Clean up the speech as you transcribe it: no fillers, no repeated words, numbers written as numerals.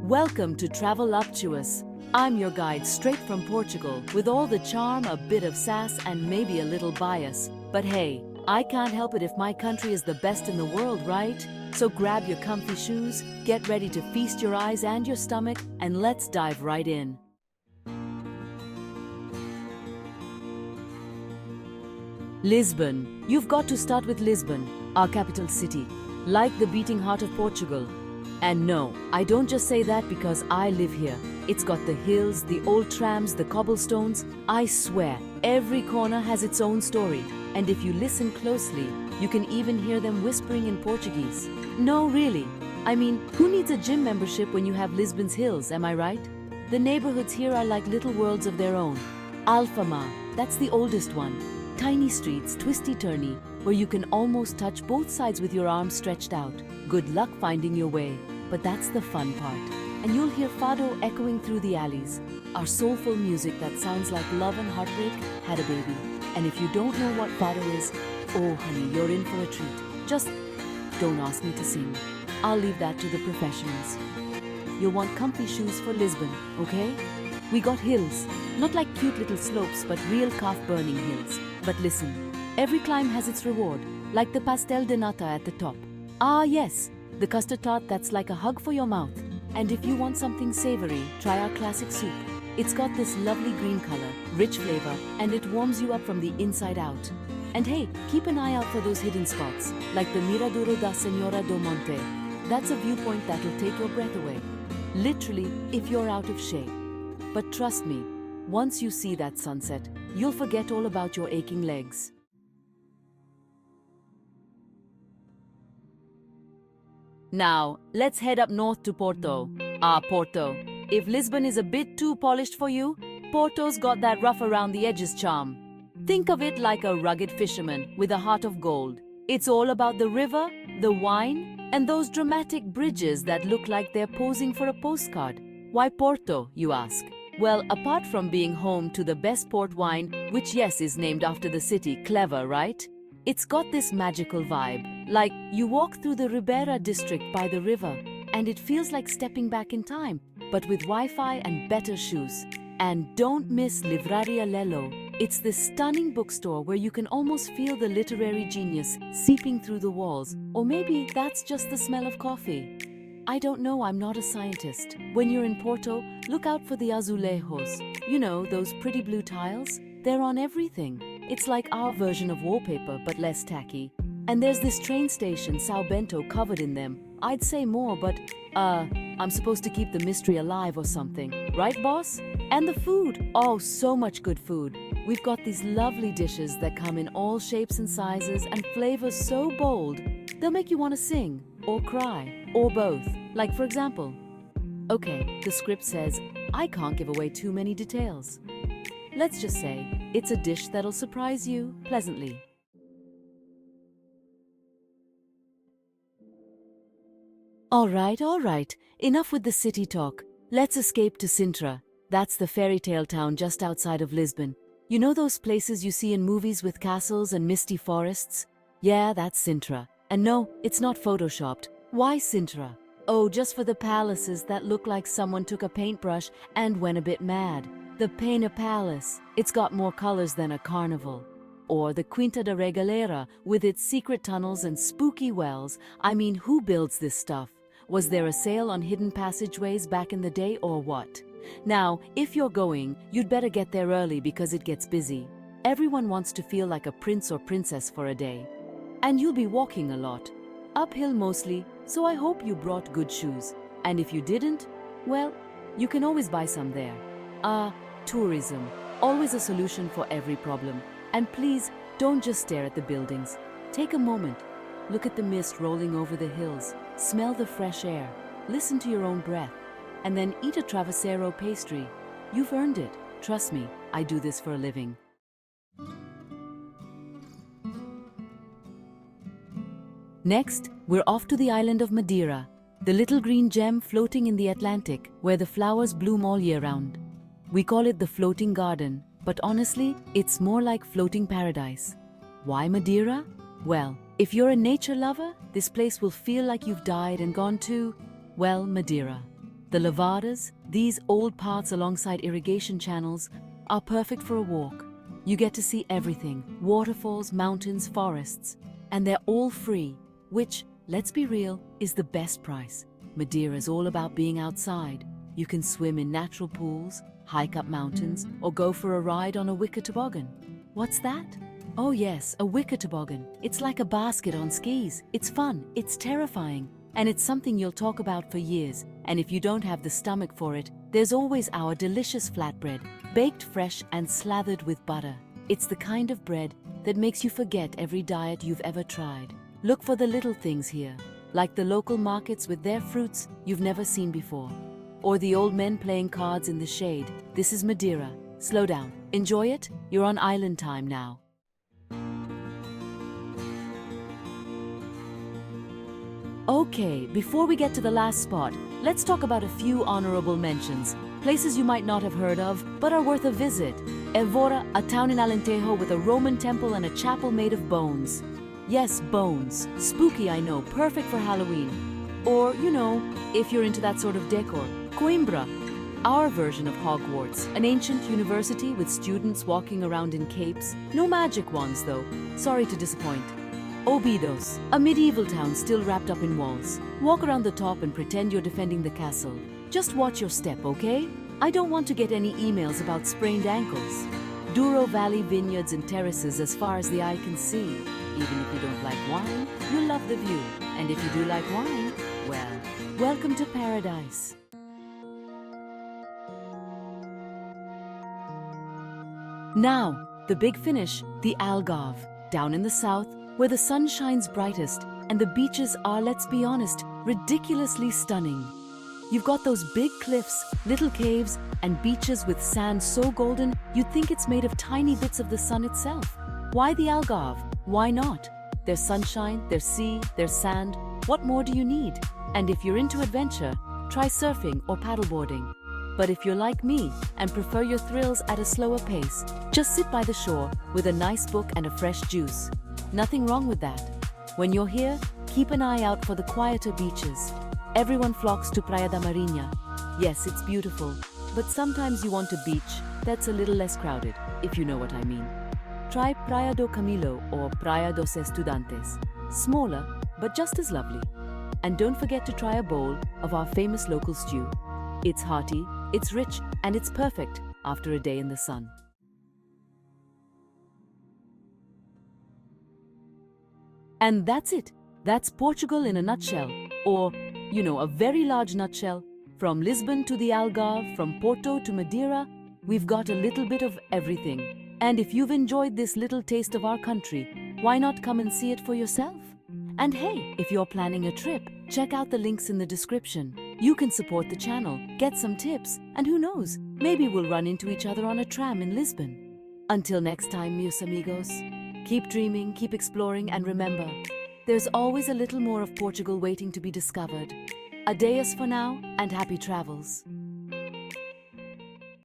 Welcome to Traveluptuous. I'm your guide straight from Portugal with all the charm, a bit of sass, and maybe a little bias. But hey, I can't help it if my country is the best in the world, right? So grab your comfy shoes, get ready to feast your eyes and your stomach, and let's dive right in. Lisbon. You've got to start with Lisbon, our capital city, like the beating heart of Portugal. And no, I don't just say that because I live here. It's got the hills, the old trams, the cobblestones. I swear, every corner has its own story. And if you listen closely, you can even hear them whispering in Portuguese. No, really. I mean, who needs a gym membership when you have Lisbon's hills, am I right? The neighborhoods here are like little worlds of their own. Alfama, that's the oldest one. Tiny streets, twisty-turny, where you can almost touch both sides with your arms stretched out. Good luck finding your way, but that's the fun part. And you'll hear fado echoing through the alleys, our soulful music that sounds like love and heartbreak had a baby. And if you don't know what fado is, oh honey, you're in for a treat. Just don't ask me to sing. I'll leave that to the professionals. You'll want comfy shoes for Lisbon, okay? We got hills, not like cute little slopes, but real calf-burning hills. But listen, every climb has its reward, like the pastel de nata at the top. Ah yes, the custard tart that's like a hug for your mouth. And if you want something savory, try our classic soup. It's got this lovely green color, rich flavor, and it warms you up from the inside out. And hey, keep an eye out for those hidden spots, like the Miradoro da Senhora do Monte. That's a viewpoint that'll take your breath away. Literally, if you're out of shape. But trust me, once you see that sunset, you'll forget all about your aching legs. Now, let's head up north to Porto. Porto. If Lisbon is a bit too polished for you, Porto's got that rough around the edges charm. Think of it like a rugged fisherman with a heart of gold. It's all about the river, the wine, and those dramatic bridges that look like they're posing for a postcard. Why Porto, you ask? Well, apart from being home to the best port wine, which yes is named after the city, clever, right? It's got this magical vibe. Like, you walk through the Ribeira district by the river, and it feels like stepping back in time, but with Wi-Fi and better shoes. And don't miss Livraria Lello. It's this stunning bookstore where you can almost feel the literary genius seeping through the walls. Or maybe that's just the smell of coffee. I don't know, I'm not a scientist. When you're in Porto, look out for the azulejos. You know, those pretty blue tiles? They're on everything. It's like our version of wallpaper, but less tacky. And there's this train station, São Bento, covered in them. I'd say more, but, I'm supposed to keep the mystery alive or something. Right, boss? And the food. Oh, so much good food. We've got these lovely dishes that come in all shapes and sizes and flavors so bold, they'll make you want to sing, or cry, or both. Like, for example, okay, the script says, I can't give away too many details. Let's just say, it's a dish that'll surprise you pleasantly. All right. Enough with the city talk. Let's escape to Sintra. That's the fairy tale town just outside of Lisbon. You know those places you see in movies with castles and misty forests? Yeah, that's Sintra. And no, it's not photoshopped. Why Sintra? Oh, just for the palaces that look like someone took a paintbrush and went a bit mad. The Peña Palace. It's got more colors than a carnival. Or the Quinta da Regalera with its secret tunnels and spooky wells. I mean, who builds this stuff? Was there a sale on hidden passageways back in the day or what? Now, if you're going, you'd better get there early because it gets busy. Everyone wants to feel like a prince or princess for a day. And you'll be walking a lot. Uphill mostly, so I hope you brought good shoes. And if you didn't, well, you can always buy some there. Tourism. Always a solution for every problem. And please, don't just stare at the buildings. Take a moment. Look at the mist rolling over the hills. Smell the fresh air. Listen to your own breath. And then eat a travesseiro pastry. You've earned it. Trust me, I do this for a living. Next, we're off to the island of Madeira, the little green gem floating in the Atlantic, where the flowers bloom all year round. We call it the floating garden, but honestly, it's more like floating paradise. Why Madeira? Well, if you're a nature lover, this place will feel like you've died and gone to, well, Madeira. The lavadas, these old paths alongside irrigation channels, are perfect for a walk. You get to see everything: waterfalls, mountains, forests. And they're all free, which, let's be real, is the best price. Madeira is all about being outside. You can swim in natural pools, hike up mountains, or go for a ride on a wicker toboggan. What's that? Oh yes, a wicker toboggan. It's like a basket on skis. It's fun, it's terrifying, and it's something you'll talk about for years. And if you don't have the stomach for it, there's always our delicious flatbread, baked fresh and slathered with butter. It's the kind of bread that makes you forget every diet you've ever tried. Look for the little things here, like the local markets with their fruits you've never seen before. Or the old men playing cards in the shade. This is Madeira. Slow down. Enjoy it. You're on island time now. Okay, before we get to the last spot, let's talk about a few honorable mentions. Places you might not have heard of, but are worth a visit. Evora, a town in Alentejo with a Roman temple and a chapel made of bones. Yes, bones. Spooky, I know, perfect for Halloween. Or, you know, if you're into that sort of decor. Coimbra, our version of Hogwarts, an ancient university with students walking around in capes. No magic wands, though. Sorry to disappoint. Obidos, a medieval town still wrapped up in walls. Walk around the top and pretend you're defending the castle. Just watch your step, okay? I don't want to get any emails about sprained ankles. Douro Valley vineyards and terraces as far as the eye can see. Even if you don't like wine, you'll love the view. And if you do like wine, well, welcome to paradise. Now, the big finish, the Algarve, down in the south, where the sun shines brightest and the beaches are, let's be honest, ridiculously stunning. You've got those big cliffs, little caves, and beaches with sand so golden you'd think it's made of tiny bits of the sun itself. Why the Algarve? Why not? There's sunshine, there's sea, there's sand. What more do you need? And if you're into adventure, try surfing or paddleboarding. But if you're like me and prefer your thrills at a slower pace, just sit by the shore with a nice book and a fresh juice. Nothing wrong with that. When you're here, keep an eye out for the quieter beaches. Everyone flocks to Praia da Marinha. Yes, it's beautiful, but sometimes you want a beach that's a little less crowded, if you know what I mean. Try Praia do Camilo or Praia dos Estudantes. Smaller, but just as lovely. And don't forget to try a bowl of our famous local stew. It's hearty, it's rich, and it's perfect after a day in the sun. And that's it. That's Portugal in a nutshell. Or, you know, a very large nutshell. From Lisbon to the Algarve, from Porto to Madeira, we've got a little bit of everything. And if you've enjoyed this little taste of our country, why not come and see it for yourself? And hey, if you're planning a trip, check out the links in the description. You can support the channel, get some tips, and who knows, maybe we'll run into each other on a tram in Lisbon. Until next time, meus amigos, keep dreaming, keep exploring, and remember, there's always a little more of Portugal waiting to be discovered. Adeus for now, and happy travels.